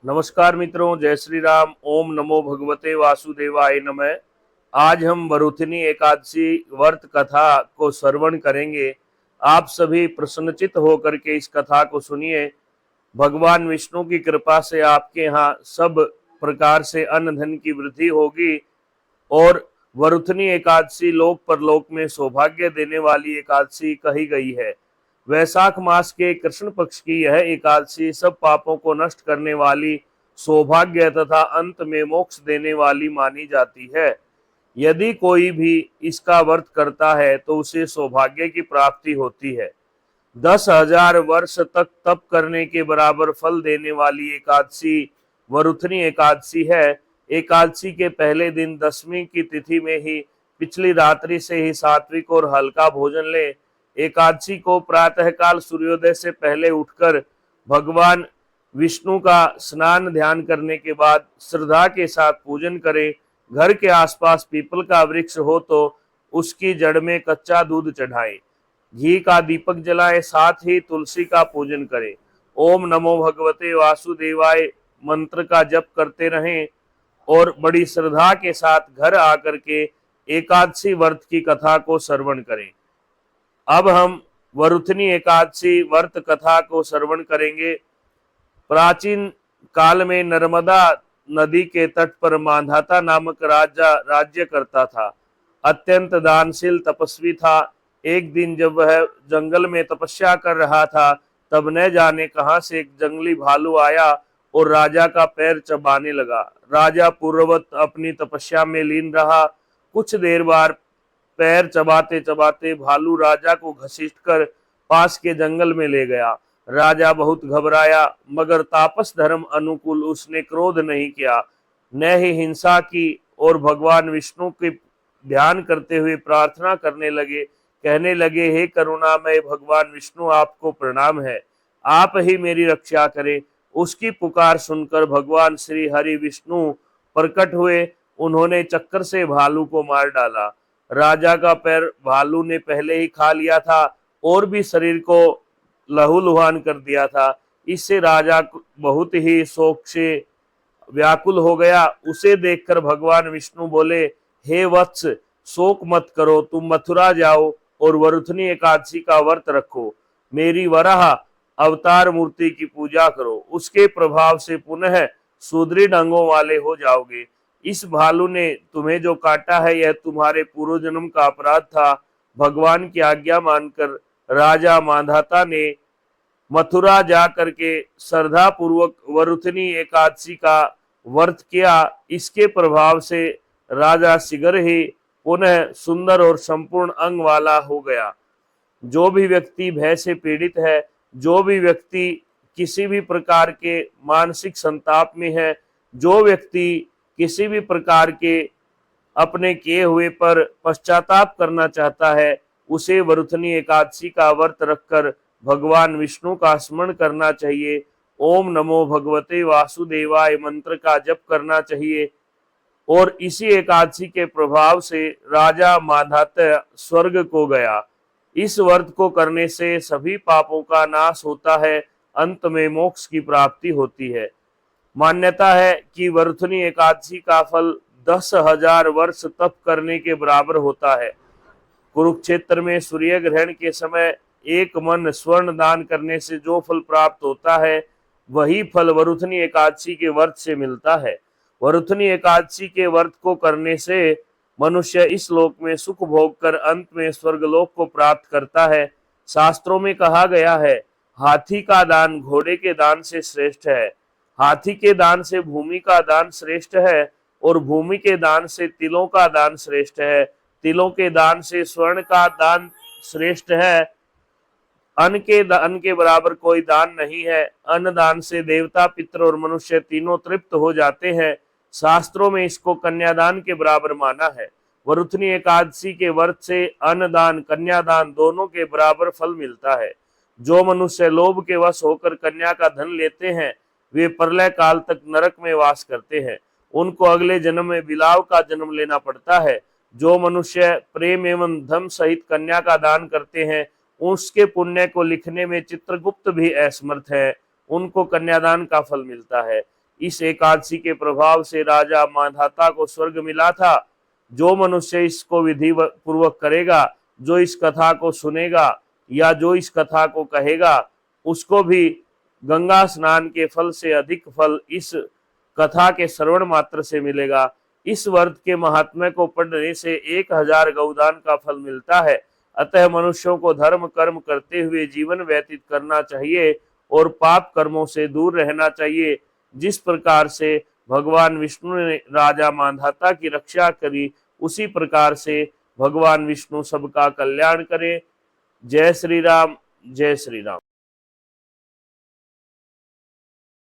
नमस्कार मित्रों, जय श्री राम। ओम नमो भगवते वासुदेवाय नमः। आज हम वरुथिनी एकादशी व्रत कथा को श्रवण करेंगे। आप सभी प्रसन्नचित होकर के इस कथा को सुनिए। भगवान विष्णु की कृपा से आपके यहाँ सब प्रकार से अन्न धन की वृद्धि होगी और वरुथनी एकादशी लोक परलोक में सौभाग्य देने वाली एकादशी कही गई है। वैशाख मास के कृष्ण पक्ष की यह एकादशी सब पापों को नष्ट करने वाली, सौभाग्य तथा अंत में मोक्ष देने वाली मानी जाती है। यदि कोई भी इसका व्रत करता है तो उसे सौभाग्य की प्राप्ति होती है। 10,000 वर्ष तक तप करने के बराबर फल देने वाली एकादशी वरुथनी एकादशी है। एकादशी के पहले दिन दसवीं की तिथि में ही पिछली रात्रि से ही सात्विक और हल्का भोजन ले। एकादशी को प्रातःकाल सूर्योदय से पहले उठकर भगवान विष्णु का स्नान ध्यान करने के बाद श्रद्धा के साथ पूजन करें। घर के आसपास पीपल का वृक्ष हो तो उसकी जड़ में कच्चा दूध चढ़ाएं, घी का दीपक जलाएं, साथ ही तुलसी का पूजन करें। ओम नमो भगवते वासुदेवाय मंत्र का जप करते रहें और बड़ी श्रद्धा के साथ घर आकर के एकादशी व्रत की कथा को श्रवण करें। अब हम वरुथनी एकादशी व्रत कथा को श्रवण करेंगे। प्राचीन काल में नर्मदा नदी के तट पर मांधाता नामक राजा राज्य करता था। अत्यंत दानशील तपस्वी था। एक दिन जब वह जंगल में तपस्या कर रहा था, तब न जाने कहां से एक जंगली भालू आया और राजा का पैर चबाने लगा। राजा पूर्ववत अपनी तपस्या में लीन रहा। कुछ देर बाद पैर चबाते चबाते भालू राजा को घसीटकर पास के जंगल में ले गया। राजा बहुत घबराया, मगर तापस धर्म अनुकूल उसने क्रोध नहीं किया, न ही हिंसा की, और भगवान विष्णु के ध्यान करते हुए प्रार्थना करने लगे। कहने लगे, हे करुणामय भगवान विष्णु, आपको प्रणाम है, आप ही मेरी रक्षा करें। उसकी पुकार सुनकर भगवान श्री हरि विष्णु प्रकट हुए। उन्होंने चक्कर से भालू को मार डाला। राजा का पैर भालू ने पहले ही खा लिया था और भी शरीर को लहूलुहान कर दिया था। इससे राजा बहुत ही शोक से व्याकुल हो गया। उसे देखकर भगवान विष्णु बोले, हे वत्स, शोक मत करो, तुम मथुरा जाओ और वरुथनी एकादशी का व्रत रखो। मेरी वराह अवतार मूर्ति की पूजा करो। उसके प्रभाव से पुनः सुदृढ़ अंगों वाले हो जाओगे। इस भालू ने तुम्हें जो काटा है, यह तुम्हारे पूर्व जन्म का अपराध था। भगवान की आज्ञा मानकर राजा मांधाता ने मथुरा जा करके श्रद्धा पूर्वक वरुथनी एकादशी का व्रत किया। इसके प्रभाव से राजा शीघ्र ही पुनः सुंदर और संपूर्ण अंग वाला हो गया। जो भी व्यक्ति भय से पीड़ित है, जो भी व्यक्ति किसी भी प्रकार के मानसिक संताप में है, जो व्यक्ति किसी भी प्रकार के अपने किए हुए पर पश्चाताप करना चाहता है, उसे वरुथनी एकादशी का व्रत रखकर भगवान विष्णु का स्मरण करना चाहिए। ओम नमो भगवते वासुदेवाय मंत्र का जप करना चाहिए और इसी एकादशी के प्रभाव से राजा मांधाता स्वर्ग को गया। इस व्रत को करने से सभी पापों का नाश होता है, अंत में मोक्ष की प्राप्ति होती है। मान्यता है कि वरुथनी एकादशी का फल 10,000 वर्ष तप करने के बराबर होता है। कुरुक्षेत्र में सूर्य ग्रहण के समय एक मन स्वर्ण दान करने से जो फल प्राप्त होता है, वही फल वरुथनी एकादशी के व्रत से मिलता है। वरुथनी एकादशी के व्रत को करने से मनुष्य इस लोक में सुख भोग कर अंत में स्वर्गलोक को प्राप्त करता है। शास्त्रों में कहा गया है, हाथी का दान घोड़े के दान से श्रेष्ठ है, हाथी के दान से भूमि का दान श्रेष्ठ है, और भूमि के दान से तिलों का दान श्रेष्ठ है, तिलों के दान से स्वर्ण का दान श्रेष्ठ है। अन्न के दान के बराबर कोई दान नहीं है। अन्न दान से देवता, पितर और मनुष्य तीनों तृप्त हो जाते हैं। शास्त्रों में इसको कन्यादान के बराबर माना है। वरुथनी एकादशी के व्रत से अन्नदान, कन्यादान दोनों के बराबर फल मिलता है। जो मनुष्य लोभ के वश होकर कन्या का धन लेते हैं, वे प्रलय काल तक नरक में वास करते हैं। उनको अगले जन्म में बिलाव का जन्म लेना पड़ता है। जो मनुष्य प्रेम एवं धन सहित कन्या का दान करते हैं, उसके पुण्य को लिखने में चित्रगुप्त भी असमर्थ है, उनको कन्यादान का फल मिलता है। इस एकादशी के प्रभाव से राजा मांधाता को स्वर्ग मिला था। जो मनुष्य इसको विधि पूर्वक करेगा, जो इस कथा को सुनेगा या जो इस कथा को कहेगा, उसको भी गंगा स्नान के फल से अधिक फल इस कथा के श्रवण मात्र से मिलेगा। इस व्रत के महात्म्य को पढ़ने से 1000 गौदान का फल मिलता है। अतः मनुष्यों को धर्म कर्म करते हुए जीवन व्यतीत करना चाहिए और पाप कर्मों से दूर रहना चाहिए। जिस प्रकार से भगवान विष्णु ने राजा मांधाता की रक्षा करी, उसी प्रकार से भगवान विष्णु सबका कल्याण करें। जय श्री राम, जय श्री राम।